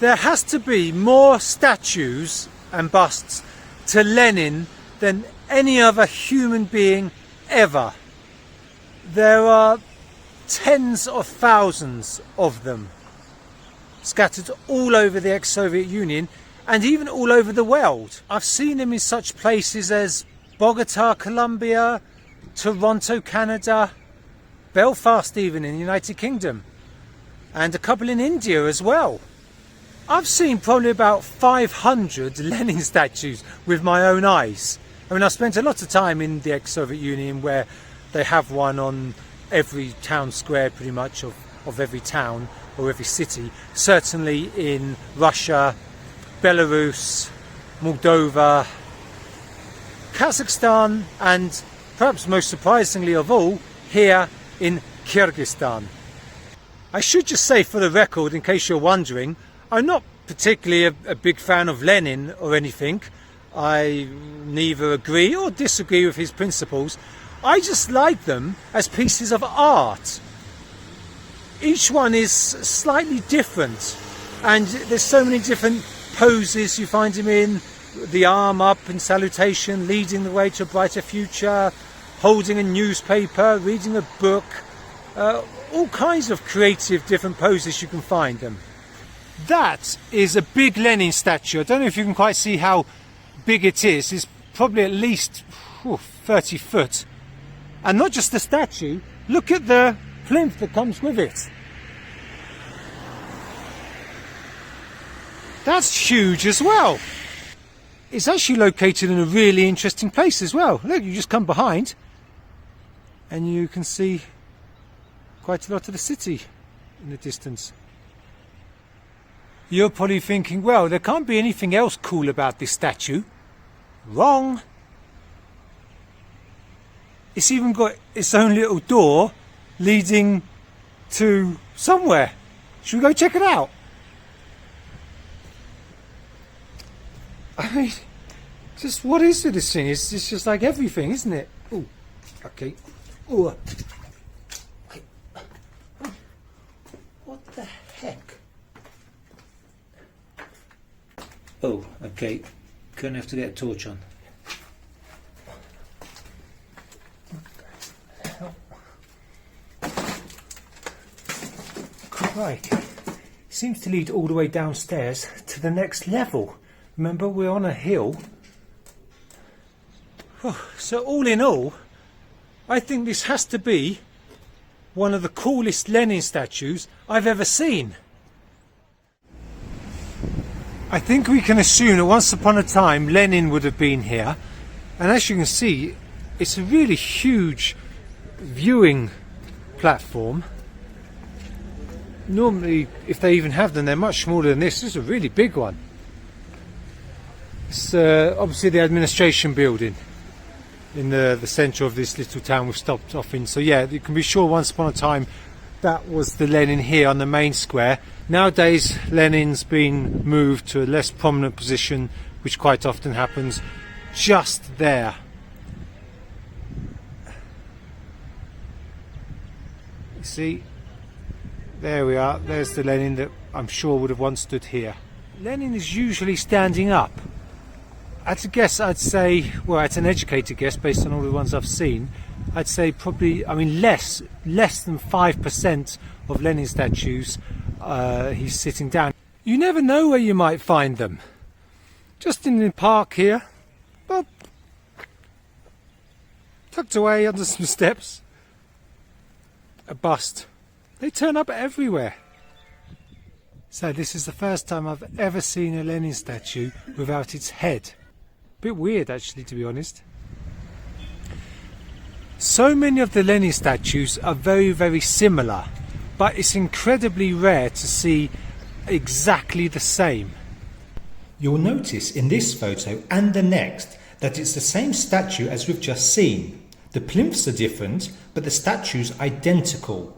There has to be more statues and busts to Lenin than any other human being ever. There are tens of thousands of them scattered all over the ex-Soviet Union and even all over the world. I've seen them in such places as Bogota, Colombia, Toronto, Canada, Belfast even in the United Kingdom, and a couple in India as well. I've seen probably about 500 Lenin statues with my own eyes. I mean, I spent a lot of time in the ex-Soviet Union where they have one on every town square pretty much of every town or every city. Certainly in Russia, Belarus, Moldova, Kazakhstan, and perhaps most surprisingly of all, here in Kyrgyzstan. I should just say for the record, in case you're wondering, I'm not particularly a big fan of Lenin or anything. I neither agree or disagree with his principles. I just like them as pieces of art. Each one is slightly different, and there's so many different poses you find him in. The arm up in salutation, leading the way to a brighter future, holding a newspaper, reading a book, all kinds of creative different poses you can find them. That is a big Lenin statue. I don't know if you can quite see how big it is. It's probably at least 30 foot. And not just the statue, look at the plinth that comes with it. That's huge as well. It's actually located in a really interesting place as well. Look, you just come behind and you can see quite a lot of the city in the distance. You're probably thinking, well, there can't be anything else cool about this statue. Wrong. It's even got its own little door leading to somewhere. Should we go check it out? I mean, just what is it, this thing? It's just like everything, isn't it? Oh, okay. Oh, what the heck? Oh, okay. Gonna have to get a torch on. Crikey. Seems to lead all the way downstairs to the next level. Remember, we're on a hill. So all in all, I think this has to be one of the coolest Lenin statues I've ever seen. I think we can assume that once upon a time Lenin would have been here, and as you can see, it's a really huge viewing platform. Normally, if they even have them, they're much smaller than this. This is a really big one. It's obviously the administration building in the centre of this little town we've stopped off in. So yeah, you can be sure once upon a time that was the Lenin here on the main square. Nowadays Lenin's been moved to a less prominent position, which quite often happens just there. You see, there we are. There's the Lenin that I'm sure would have once stood here. Lenin is usually standing up. At a guess, I'd say, well, at an educated guess based on all the ones I've seen, I'd say probably, I mean, less than 5% of Lenin statues he's sitting down. You never know where you might find them. Just in the park here, but tucked away under some steps. A bust. They turn up everywhere. So this is the first time I've ever seen a Lenin statue without its head. Bit weird actually, to be honest. So many of the Lenin statues are very, very similar, but it's incredibly rare to see exactly the same. You'll notice in this photo and the next that it's the same statue as we've just seen. The plinths are different, but the statue's identical.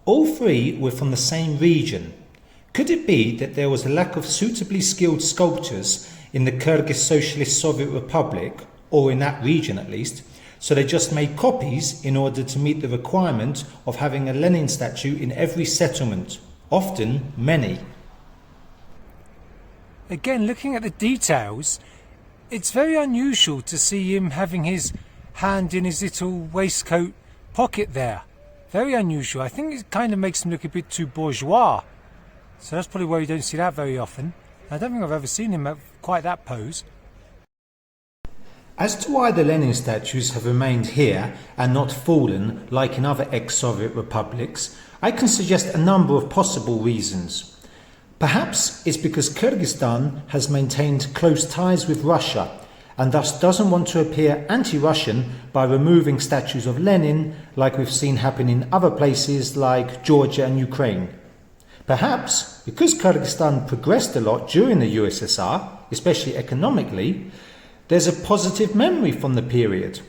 All three were from the same region. Could it be that there was a lack of suitably skilled sculptors in the Kyrgyz Socialist Soviet Republic, or in that region at least, so they just made copies in order to meet the requirement of having a Lenin statue in every settlement, often many. again, looking at the details, it's very unusual to see him having his hand in his little waistcoat pocket there. Very unusual. I think it kind of makes him look a bit too bourgeois. So that's probably why you don't see that very often. I don't think I've ever seen him at quite that pose. As to why the Lenin statues have remained here and not fallen like in other ex-Soviet republics, I can suggest a number of possible reasons. Perhaps it's because Kyrgyzstan has maintained close ties with Russia and thus doesn't want to appear anti-Russian by removing statues of Lenin like we've seen happen in other places like Georgia and Ukraine. Perhaps because Kyrgyzstan progressed a lot during the USSR, especially economically, there's a positive memory from the period.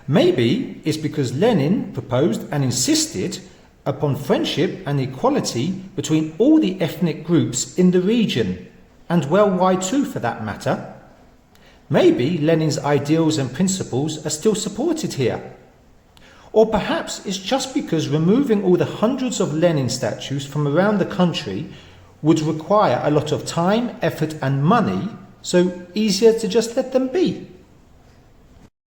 Maybe it's because Lenin proposed and insisted upon friendship and equality between all the ethnic groups in the region, and worldwide too for that matter. Maybe Lenin's ideals and principles are still supported here. Or perhaps it's just because removing all the hundreds of Lenin statues from around the country would require a lot of time, effort and money, so easier to just let them be.